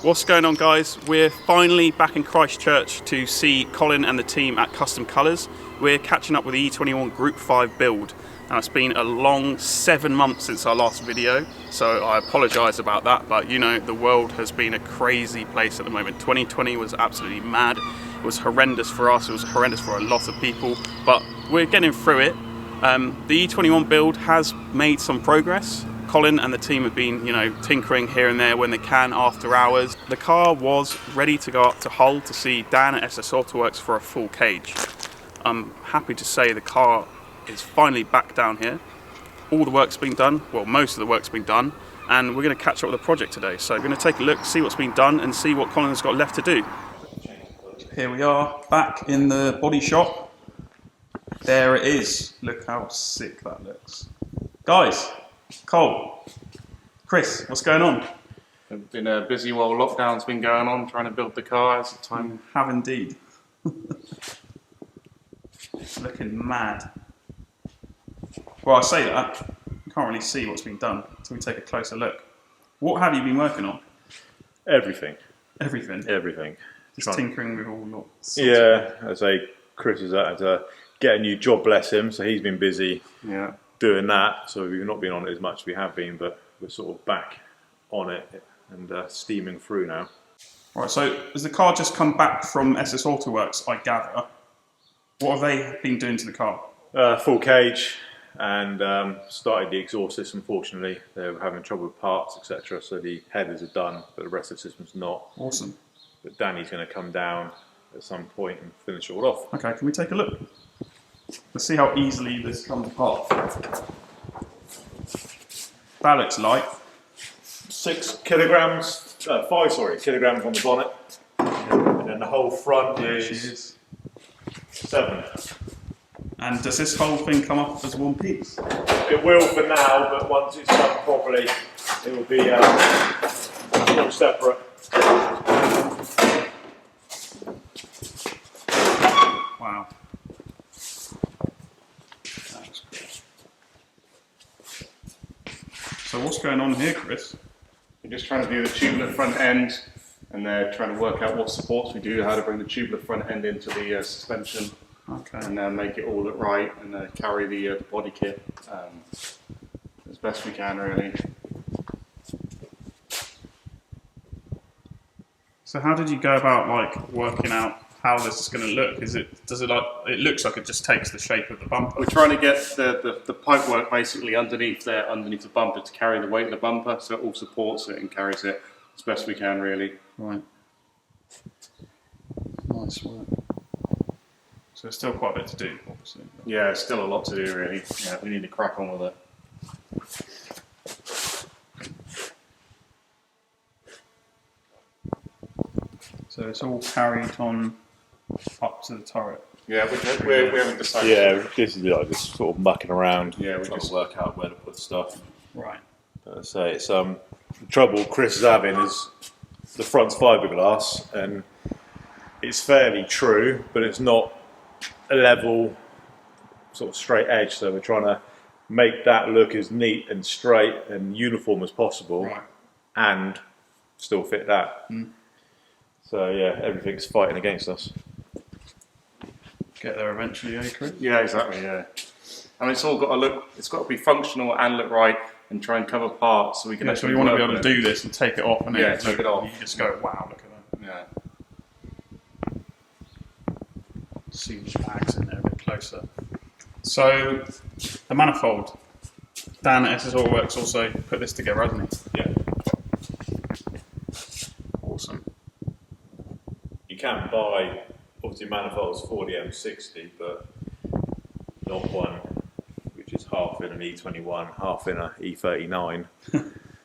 What's going on, guys? We're finally back in Christchurch to see Colin and the team at Kustom Kolors. We're catching up with the E21 Group 5 build. Now, it's been a long 7 months since our last video, so I apologise about that, but you know, the world has been a crazy place at the moment. 2020 was absolutely mad. It was horrendous for us, it was horrendous for a lot of people, but we're getting through it. The E21 build has made some progress. Colin and the team have been, tinkering here and there when they can after hours. The car was ready to go up to Hull to see Dan at SS AUTOWERKS for a full cage. I'm happy to say the car is finally back down here. All the work's been done, well, most of the work's been done, and we're going to catch up with the project today. So we're going to take a look, see what's been done, and see what Colin's got left to do. Here we are, back in the body shop. There it is. Look how sick that looks. Guys, Cole, Chris, what's going on? It's been a busy while lockdown's been going on, trying to build the car as the time. Have indeed. Looking mad. Well, I say that, you can't really see what's been done until we take a closer look. What have you been working on? Everything. Everything? Everything. Just tinkering with all lots. Yeah, I say Chris has had to get a new job, bless him, so he's been busy doing that. So we've not been on it as much as we have been, but we're sort of back on it and steaming through now. Right, so has the car just come back from SS AUTOWERKS, I gather? What have they been doing to the car? Full cage and started the exhaust system. Fortunately, they were having trouble with parts, etc. So the headers are done, but the rest of the system's not. Awesome. But Danny's going to come down at some point and finish it all off. Okay, can we take a look? Let's see how easily this comes apart. That looks light. 5 kilograms on the bonnet, and then the whole front is 7. And does this whole thing come up as one piece? It will for now, but once it's done properly, it will be all separate. Wow. So what's going on here, Chris? We're just trying to do the tubular front end, and they're trying to work out what supports we do, how to bring the tubular front end into the suspension, and make it all look right, and carry the body kit as best we can, really. So how did you go about working out how this is going to look? It looks like it just takes the shape of the bumper. We're trying to get the pipe work basically underneath the bumper to carry the weight of the bumper, so it all supports it and carries it as best we can, really. Right. Nice work. So there's still quite a bit to do, obviously. Yeah, it's still a lot to do, really. Yeah, we need to crack on with it. So it's all carried on up to the turret. Yeah, we haven't decided. Yeah, this is just sort of mucking around. Yeah, we trying just to work out where to put stuff. Right. But I say it's the trouble Chris is having is the front's fiberglass and it's fairly true, but it's not a level sort of straight edge. So we're trying to make that look as neat and straight and uniform as possible, and still fit that. So yeah, everything's fighting against us. Get there eventually, eh, Chris? Yeah, exactly. Yeah, I mean, it's all got to look. It's got to be functional and look right, and try and cover parts so we can. Yeah, so you want to be able to do this and take it off, and then take it off. You just go, wow, look at that. Yeah. See the bags in there a bit closer. So the manifold. Dan at SS AUTOWERKS also put this together, hasn't he? Yeah. Awesome. You can buy obviously manifolds for the M60, but not one which is half in an E21, half in a E39.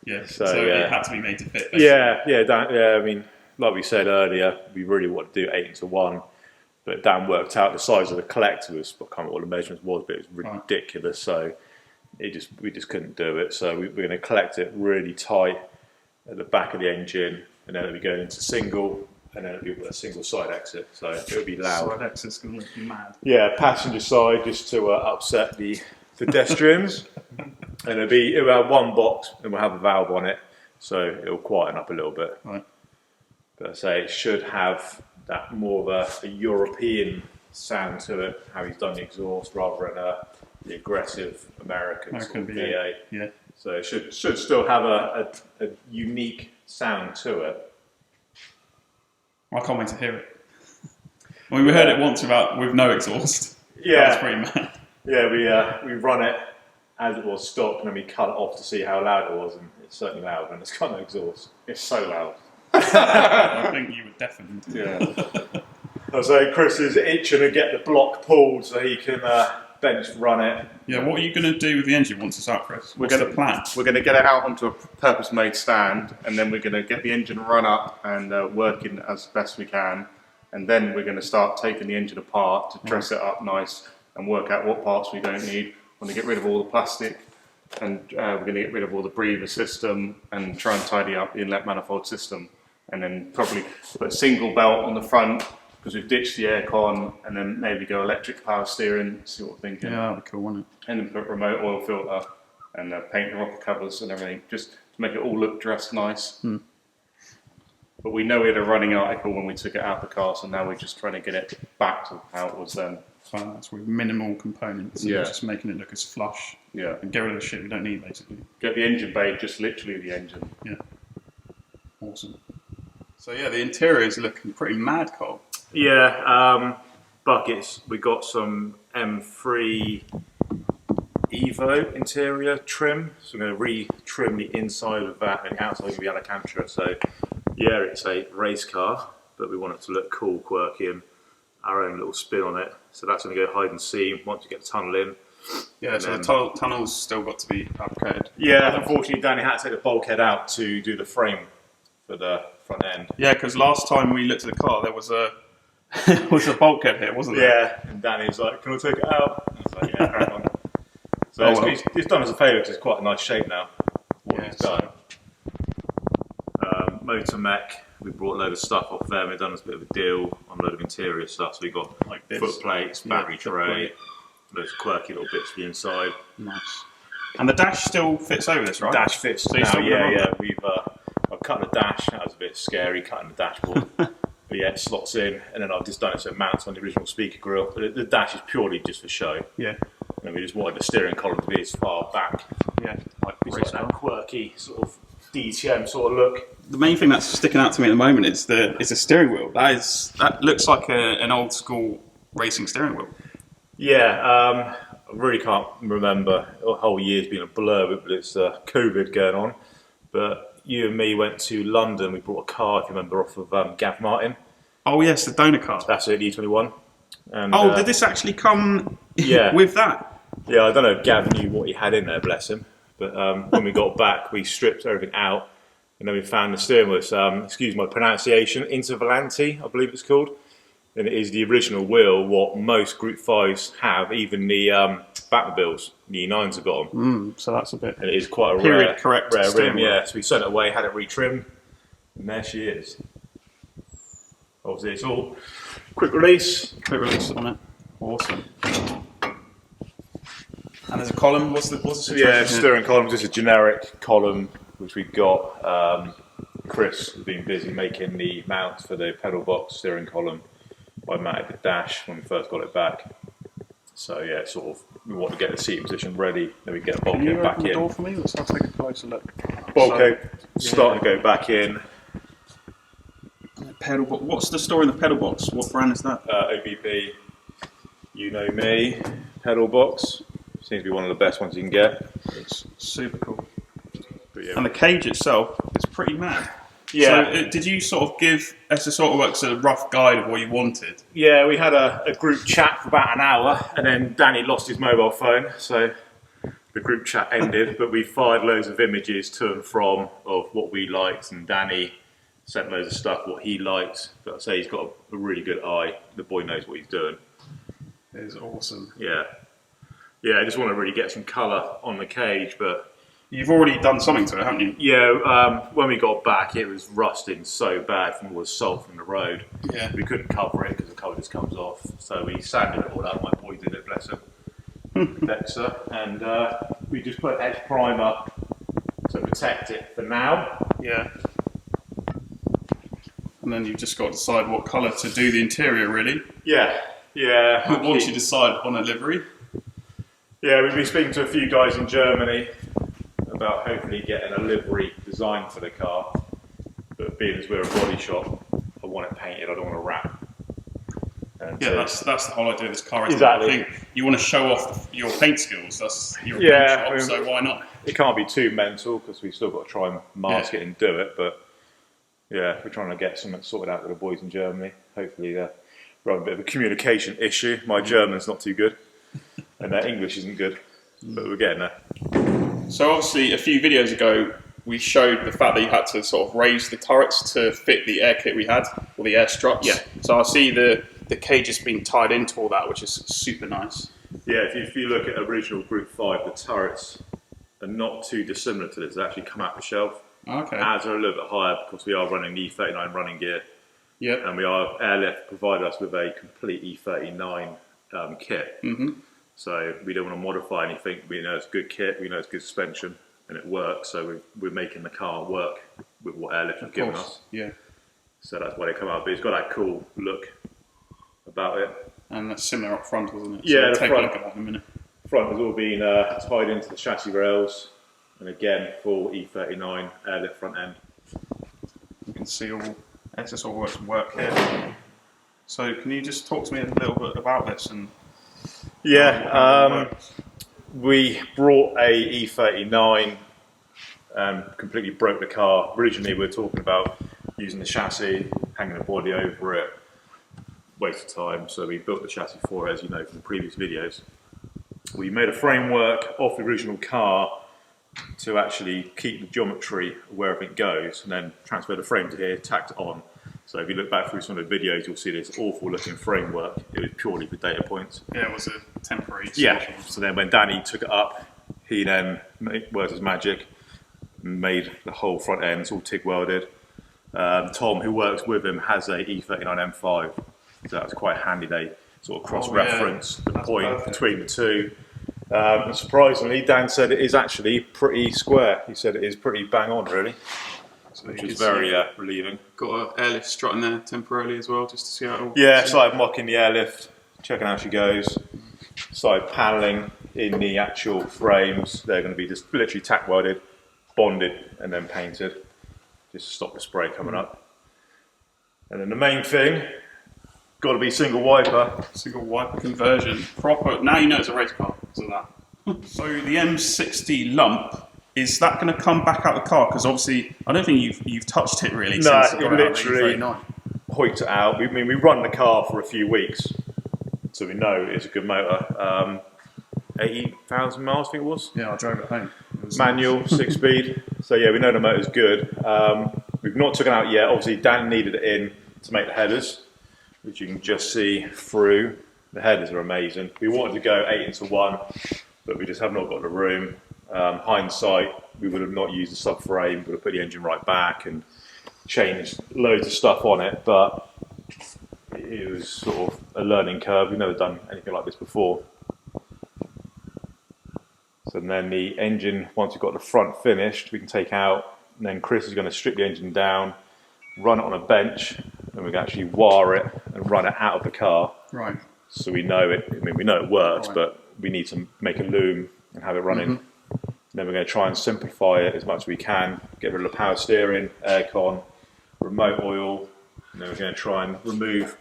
Yeah. So it had to be made to fit. Basically. Yeah. I mean, like we said earlier, we really want to do 8:1, but Dan worked out the size of the collector was, I can't remember what the measurements was, but it was ridiculous. So we just couldn't do it. So we're going to collect it really tight at the back of the engine, and then it'll be going into single, and then it'll be a single side exit. So it'll be loud. Side exit's going to look mad. Yeah, passenger side just to upset the pedestrians, and it'll have one box, and we'll have a valve on it, so it'll quieten up a little bit. Right. But I say it should have that more of a European sound to it, how he's done the exhaust rather than the aggressive American sort of VA. Yeah. So it should still have a unique sound to it. I can't wait to hear it. I mean, we heard it once with no exhaust. Yeah, that's pretty mad. Yeah, we run it as it was stock, and then we cut it off to see how loud it was, and it's certainly loud, and it's got no exhaust. It's so loud. I think you would definitely. Yeah. So Chris is itching to get the block pulled so he can bench run it. Yeah, what are you going to do with the engine once it's out, Chris? What's the plan? We're going to get it out onto a purpose-made stand, and then we're going to get the engine run up and working as best we can, and then we're going to start taking the engine apart to dress it up nice and work out what parts we don't need. We're going to get rid of all the plastic, and we're going to get rid of all the breather system and try and tidy up the inlet manifold system, and then probably put a single belt on the front because we've ditched the aircon, and then maybe go electric power steering, see what we're thinking. Yeah, that'd be cool, wouldn't it? And then put remote oil filter and paint the rocker covers and everything, just to make it all look dressed nice. But we know we had a running article when we took it out of the car, so now we're just trying to get it back to how it was then. So that's with minimal components and just making it look as flush. Yeah. And get rid of the shit we don't need, basically. Get the engine bay, just literally the engine. Yeah. Awesome. So yeah, the interior is looking pretty mad, Cole. Yeah, buckets. We got some M3 Evo interior trim, so we're going to re-trim the inside of that, and the outside will be Alcantara. So yeah, it's a race car, but we want it to look cool, quirky, and our own little spin on it. So that's going to go hide and seek once we get the tunnel in. Yeah, so the tunnel's still got to be fabricated. Yeah, unfortunately Danny had to take the bulkhead out to do the frame for the front end. Yeah, because last time we looked at the car, there was a bulkhead here, wasn't there? Yeah, and Danny was like, "Can I take it out?" And I was like, "Yeah, crack on." So he's done us a favour because it's quite a nice shape now. What he's done. Motor mech, we brought a load of stuff off them. They've done us a bit of a deal on a load of interior stuff. So we got like this. Foot plates, battery tray, those quirky little bits for the inside. Nice. And the dash still fits over this, right? Dash fits So now. Yeah. I've cut the dash. That was a bit scary cutting the dashboard. But yeah, it slots in, and then I've just done it so it mounts on the original speaker grille. But the dash is purely just for show. Yeah. And we just wanted the steering column to be as far back. Yeah. Like that quirky sort of DTM sort of look. The main thing that's sticking out to me at the moment is the steering wheel. That looks like an old school racing steering wheel. Yeah, I really can't remember. The whole year's been a blur, but it's COVID going on. But you and me went to London. We brought a car, if you remember, off of Gav Martin. Oh yes, the donor car. That's it, the E21. And, did this actually come Yeah. with that? Yeah, I don't know if Gav knew what he had in there, bless him. But when we got back, we stripped everything out, and then we found the steering wheel. Excuse my pronunciation, Intervolanti, I believe it's called. And it is the original wheel, what most Group 5s have, even the Batmobiles, the E9s have got them. So that's a bit... And it is quite a period correct rare steering rim, wheel. yeah. So we sent it away, had it retrimmed, and there she is. Obviously it's all quick release. Quick release on it. Awesome. And there's a column. What's the situation? Yeah, steering columns. Just a generic column which we got. Chris has been busy making the mounts for the pedal box steering column. I mounted the dash when we first got it back. So yeah, sort of we want to get the seating position ready, then we get the bulkhead back in. Can you open the door for me? Let's take a closer look. Bulkhead starting to go back in. Pedal box. What's the story in the pedal box? What brand is that? OBP, you know me, pedal box. Seems to be one of the best ones you can get. It's super cool. But, yeah. And the cage itself is pretty mad. Yeah. So did you sort of give SS AUTOWERKS a rough guide of what you wanted? Yeah, we had a group chat for about an hour, and then Danny lost his mobile phone, so the group chat ended. But we fired loads of images to and from of what we liked, and Danny sent loads of stuff what he liked. But I say he's got a really good eye. The boy knows what he's doing. It is awesome. Yeah. Yeah, I just want to really get some colour on the cage, but... You've already done something to it, haven't you? Yeah, when we got back, it was rusting so bad from all the salt from the road. Yeah. We couldn't cover it because the cover just comes off. So we sanded it all out. My boy did it, bless him. Dexter. And we just put edge primer to protect it for now. Yeah. And then you've just got to decide what colour to do the interior, really. Yeah, yeah. But once you decide on a livery. Yeah, we've been speaking to a few guys in Germany about hopefully getting a livery designed for the car. But being as we're a body shop, I want it painted, I don't want to wrap. And yeah, that's the whole idea of this car. Exactly. I think you want to show off your paint skills. That's your paint shop, I mean, so why not? It can't be too mental because we've still got to try and mask it and do it. But yeah, we're trying to get something sorted out with the boys in Germany. Hopefully we're having a bit of a communication issue. My German's not too good and their English isn't good, but we're getting there. So obviously a few videos ago we showed the fact that you had to sort of raise the turrets to fit the air kit we had, or the air struts. Yeah. So I see the cage has been tied into all that, which is super nice. Yeah, if you look at original Group 5, the turrets are not too dissimilar to this. They actually come out the shelf. Okay. As are a little bit higher because we are running the E39 running gear. Yep. And Airlift provided us with a complete E39 kit. Mm-hmm. So we don't want to modify anything. We know it's good kit, we know it's good suspension, and it works. So we're making the car work with what Airlift have given us. Yeah. So that's why they come out. But it's got that cool look about it. And that's similar up front, isn't it? Yeah, so we'll the take front, a look at that in a minute. Front has all been tied into the chassis rails, and again full E39 Airlift front end. You can see all SS AUTOWERKS work here. So can you just talk to me a little bit about this and Yeah, we brought a E39 and completely broke the car. Originally we were talking about using the chassis, hanging the body over it, waste of time, so we built the chassis for it, as you know from the previous videos. We made a framework off the original car to actually keep the geometry where everything goes, and then transfer the frame to here, tacked it on. So if you look back through some of the videos, you'll see this awful looking framework. It was purely for data points. Yeah, it was a temporary solution. Yeah, so then when Danny took it up, he then worked his magic, made the whole front end, it's all TIG welded. Tom, who works with him, has a E39 M5, so that was quite handy. They sort of cross-reference the point between the two. And surprisingly, Dan said it is actually pretty square. He said it is pretty bang on, really, so which is very relieving. Got an airlift strut in there temporarily as well, just to see how it all. Yeah, started mocking the airlift, checking how she goes. Started panelling in the actual frames. They're going to be just literally tack welded, bonded, and then painted, just to stop the spray coming up. And then the main thing, got to be single wiper. Single wiper conversion, proper. Now you know it's a race car, isn't that? So the M60 lump, is that going to come back out the car? Because obviously, I don't think you've touched it really. No, since it literally hoiked it out. We run the car for a few weeks, so we know it's a good motor. 80,000 miles, I think it was. Yeah, I drove it home. It was manual, 6-speed. So yeah, we know the motor's good. We've not taken it out yet. Obviously, Dan needed it in to make the headers, which you can just see through. The headers are amazing. We wanted to go 8-1, but we just have not got the room. Hindsight, we would have not used the subframe, we would have put the engine right back and changed loads of stuff on it, but it was sort of a learning curve. We've never done anything like this before. So then the engine, once we've got the front finished, we can take out, and then Chris is going to strip the engine down, run it on a bench, and we can actually wire it and run it out of the car. Right. So we know it, I mean, we know it works, but we need to make a loom and have it running. Then we're going to try and simplify it as much as we can, get rid of the power steering, aircon, remote oil, and then we're going to try and remove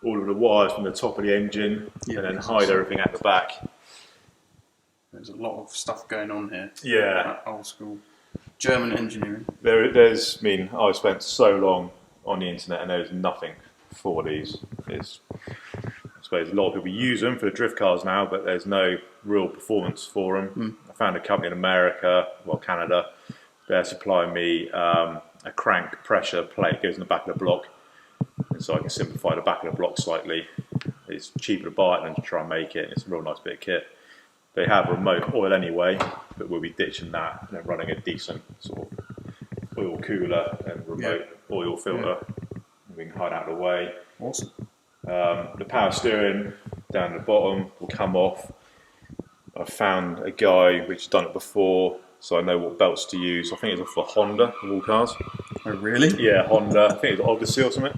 all of the wires from the top of the engine and then hide everything at the back. There's a lot of stuff going on here. Yeah. Old school German engineering. There's, I mean, I've spent so long on the internet and there's nothing for these. I suppose a lot of people use them for the drift cars now, but there's no real performance for them. I found a company in America, well, Canada, they're supplying me a crank pressure plate, goes in the back of the block, and so I can simplify the back of the block slightly. It's cheaper to buy it than to try and make it, and it's a real nice bit of kit. They have remote oil anyway, but we'll be ditching that and then running a decent sort of oil cooler and remote oil filter. We can hide out of the way. Awesome. The power steering down the bottom will come off. I found a guy which has done it before, so I know what belts to use. I think it's for Honda, of all cars. Oh, really? Yeah, Honda, I think it's Odyssey or something.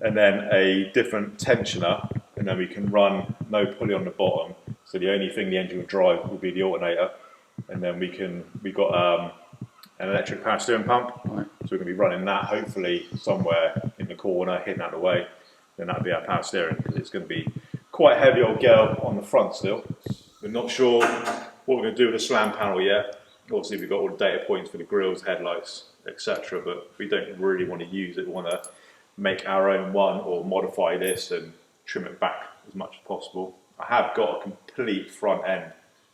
And then a different tensioner, and then we can run no pulley on the bottom. So the only thing the engine will drive will be the alternator. And then we've got an electric power steering pump. Right. So we're going to be running that hopefully somewhere in the corner, hidden out of the way. Then that'll be our power steering, because it's going to be quite a heavy old girl on the front still. We're not sure what we're going to do with the slam panel yet. Obviously we've got all the data points for the grills, headlights, etc. But we don't really want to use it. We want to make our own one or modify this and trim it back as much as possible. I have got a complete front end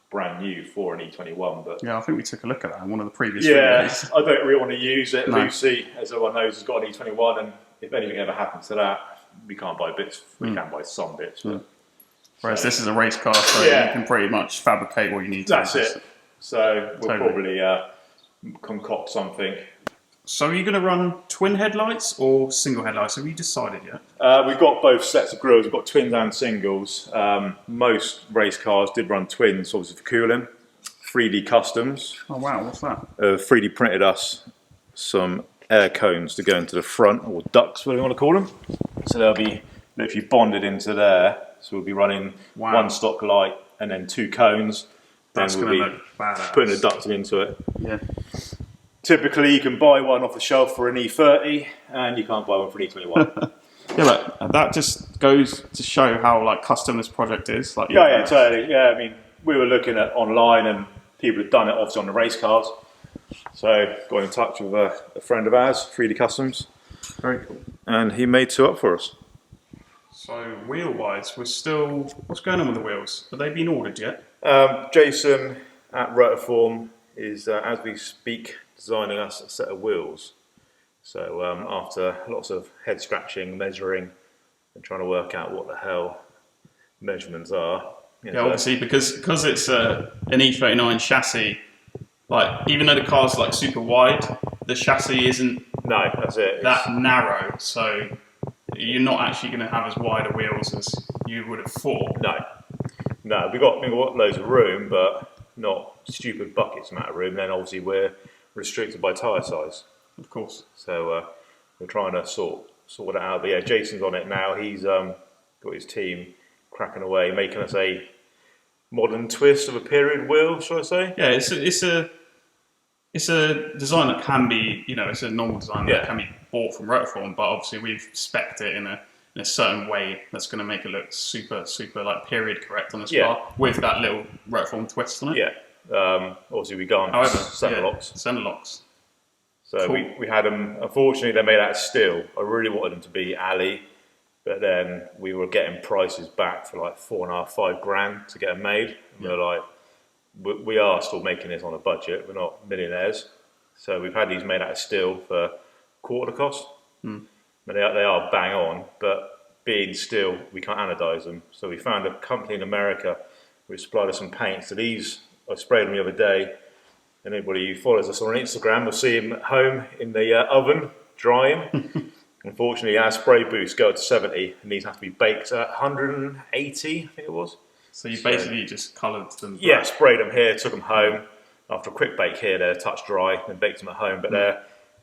brand new for an E21, but yeah, I think we took a look at that in one of the previous yeah, videos. I don't really want to use it. No. Lucy, as everyone knows, has got an E21, and if anything ever happens to that, we can't buy bits. We can buy some bits, but Whereas this is a race car, so Yeah. you can pretty much fabricate what you need to. that's it. So we'll Totally. probably concoct something. So are you going to run twin headlights or single headlights? Have you decided yet? We've got both sets of grills. We've got twins and singles. Most race cars did run twins, obviously for cooling. 3D Customs Oh wow, what's that? 3D printed us some air cones to go into the front, or ducts, whatever you want to call them. So they'll be literally bonded into there. So we'll be running Wow. one stock light and then 2 cones. That's then going we'll to be look badass. putting a ducting into it. Yeah. Typically, you can buy one off the shelf for an E30, and you can't buy one for an E21. Yeah, but that just goes to show how like custom this project is. Like, Yeah, totally. Yeah, I mean, we were looking at online, and people had done it obviously on the race cars. So got in touch with a friend of ours, 3D Customs, Very cool. and he made 2 up for us. So wheel-wise, we're still. What's going on with the wheels? Have they been ordered yet? Jason at Rotorform is, as we speak, designing us a set of wheels. So after lots of head scratching, measuring, and trying to work out what the hell measurements are. Yeah, obviously because it's an E39 chassis. Like even though the car's like super wide, the chassis isn't No, that's it. that narrow. So you're not actually going to have as wide a wheels as you would have thought. No, we've got loads of room, but not stupid buckets amount of room. Then obviously we're restricted by tyre size. Of course. So we're trying to sort it out. But yeah, Jason's on it now. He's got his team cracking away, making us a modern twist of a period wheel, shall I say? Yeah, it's a design that can be, it's a normal design that can be bought from Rotorform, but obviously we've spec'd it in a certain way that's going to make it look super, super like period correct on this car with that little Rotorform twist on it. Yeah. Obviously we go on center locks. Center locks. So Cool. we had them, unfortunately they're made out of steel. I really wanted them to be alley, but then we were getting prices back for like $4.5, $5 to get them made. And we're like, we are still making this on a budget, we're not millionaires. So we've had these made out of steel for quarter the cost. But they are bang on, but being steel, we can't anodise them. So we found a company in America which supplied us some paints. So these, I sprayed them the other day. Anybody who follows us on Instagram will see them at home in the oven, drying. Unfortunately, our spray boosts go up to 70, and these have to be baked at 180, I think it was. So you basically just coloured them. Yeah, sprayed them here, took them home. After a quick bake here, they're touch dry, and baked them at home. But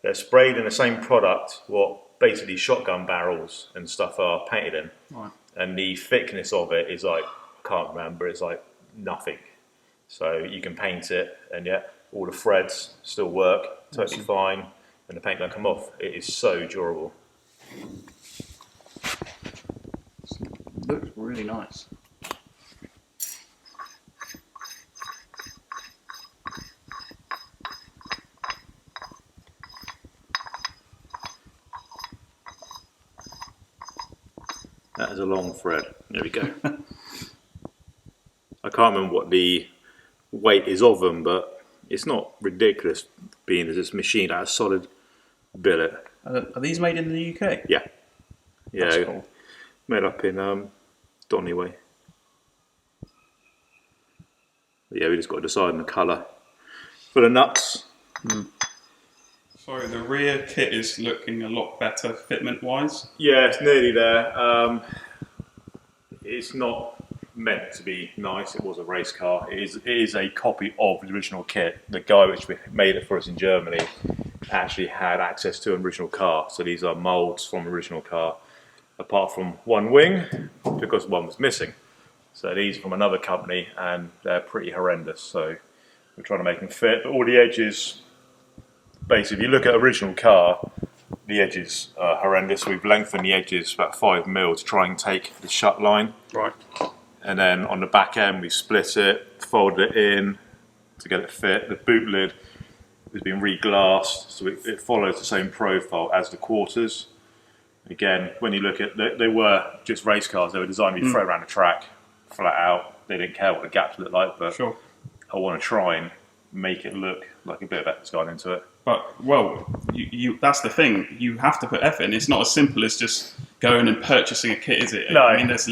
they're sprayed in the same product, what basically shotgun barrels and stuff are painted in. Right. And the thickness of it is like, I can't remember, it's like nothing. So you can paint it, and yet all the threads still work totally fine, and the paint don't come off. It is so durable. Looks really nice. That is a long thread. There we go. I can't remember what the weight is of them, but it's not ridiculous being as it's machined out of solid billet. Are these made in the UK? Yeah. Yeah. That's cool. Made up in Donny way. But yeah, we just got to decide on the colour for the nuts. So the rear kit is looking a lot better fitment wise. Yeah, it's nearly there. It's not meant to be nice. It was a race car. It is a copy of the original kit. The guy which made it for us in Germany actually had access to an original car. So these are moulds from original car, apart from one wing, because one was missing. So these are from another company, and they're pretty horrendous. So we're trying to make them fit, but all the edges, basically, if you look at original car, the edges are horrendous. We've lengthened the edges about 5 mil to try and take the shut line. Right. And then on the back end, we split it, folded it in to get it fit. The boot lid has been re-glassed, so it follows the same profile as the quarters. Again, when you look at, they were just race cars. They were designed to be thrown around the track, flat out. They didn't care what the gaps looked like, but Sure. I want to try and make it look like a bit of effort's gone into it. But, well, that's the thing. You have to put effort in. It's not as simple as just going and purchasing a kit, is it? No. I mean, there's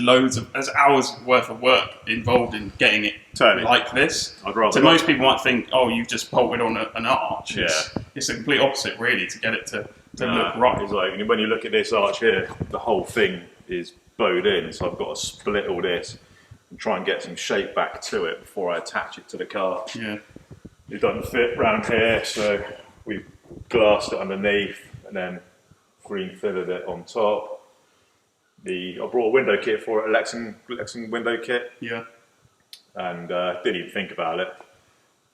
hours worth of work involved in getting it Totally. like this. I'd rather So not. most people might think, oh, you've just bolted on an arch. Yeah. It's the complete opposite, really, to get it to look right. It's like, when you look at this arch here, the whole thing is bowed in, so I've got to split all this and try and get some shape back to it before I attach it to the car. Yeah. It doesn't fit round here, so we've glassed it underneath and then green fitted it on top. I brought a window kit for it, a Lexan window kit, Yeah. and didn't even think about it.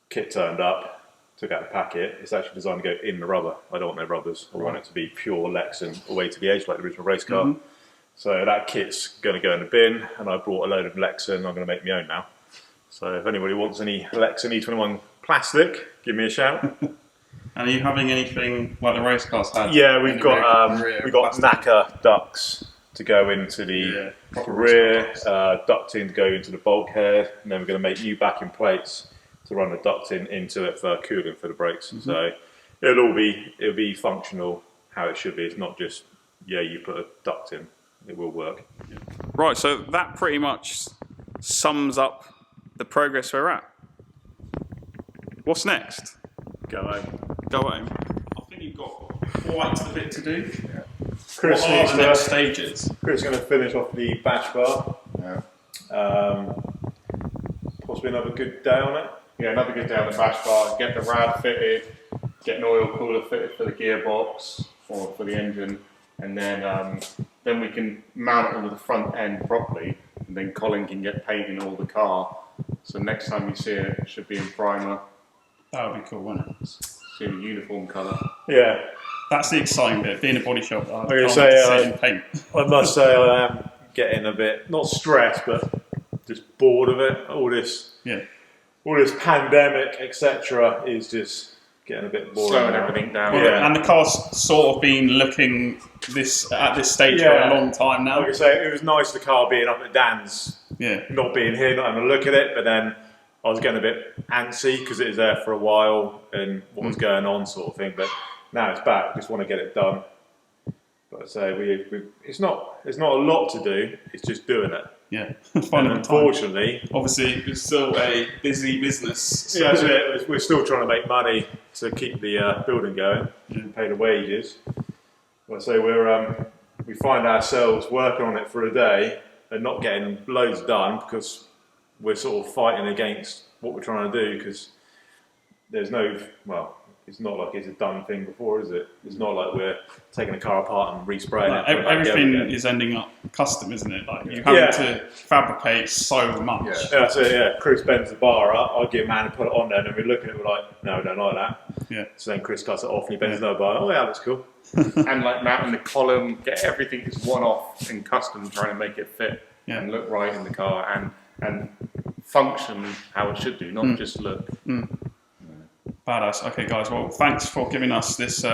Kit turned up, took out the packet. It's actually designed to go in the rubber. I don't want no rubbers. I want it to be pure Lexan all the way to the edge, like the original race car. So that kit's going to go in the bin, and I brought a load of Lexan. I'm going to make my own now. So if anybody wants any Lexan E21 plastic, give me a shout. And are you having anything like the race cars had? Yeah, we've got NACA ducts to go into the rear, ducting to go into the bulkhead, and then we're going to make new backing plates to run the ducting into it for cooling for the brakes. So it'll be functional how it should be. It's not just you put a duct in. It will work. Right, so that pretty much sums up the progress we're at. What's next? Go home. Go home. I think you've got quite a bit to do. Chris What are the next stages? Chris is going to finish off the bash bar. Yeah. Possibly another good day on it. Yeah, another good day on the bash bar. Get the rad fitted, get an oil cooler fitted for the gearbox or for the engine, and then we can mount it onto the front end properly, and then Colin can get painting all the car. So next time you see it, it should be in primer. That would be cool, wouldn't it? See the uniform colour. Yeah. That's the exciting bit, being a body shop. I'm going to say, paint. I must say I am getting a bit, not stressed, but just bored of it. All this pandemic, etc., is just getting a bit boring. Slowing everything down. Yeah. And the car's sort of been looking at this stage for a long time now. Like I say, it was nice the car being up at Dan's, not being here, not having a look at it, but then I was getting a bit antsy because it was there for a while and what was going on, sort of thing. But now it's back. Just want to get it done. But I say it's not a lot to do. It's just doing it. Yeah. And unfortunately, obviously, it's still a busy business. So. Yeah, that's it. We're still trying to make money to keep the building going and pay the wages. Well, so we find ourselves working on it for a day and not getting loads done because we're sort of fighting against what we're trying to do because there's it's not like it's a done thing before, is it? It's not like we're taking a car apart and respraying it. Everything is ending up custom, isn't it? Like you have to fabricate so much. Yeah, that's it, yeah. Chris bends the bar up, I get a man and put it on there, and then we look at it, we're like, no, we don't like that. Yeah. So then Chris cuts it off and he bends another bar. Oh yeah, that's cool. And like mounting the column, get everything just one off in custom, trying to make it fit and look right in the car and function how it should do, not just look. Badass. Okay, guys. Well, thanks for giving us this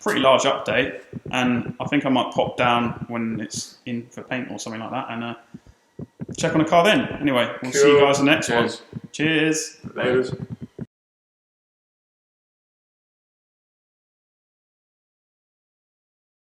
pretty large update, and I think I might pop down when it's in for paint or something like that, and check on the car then. Anyway, we'll see you guys in the next one. Cheers. Laters.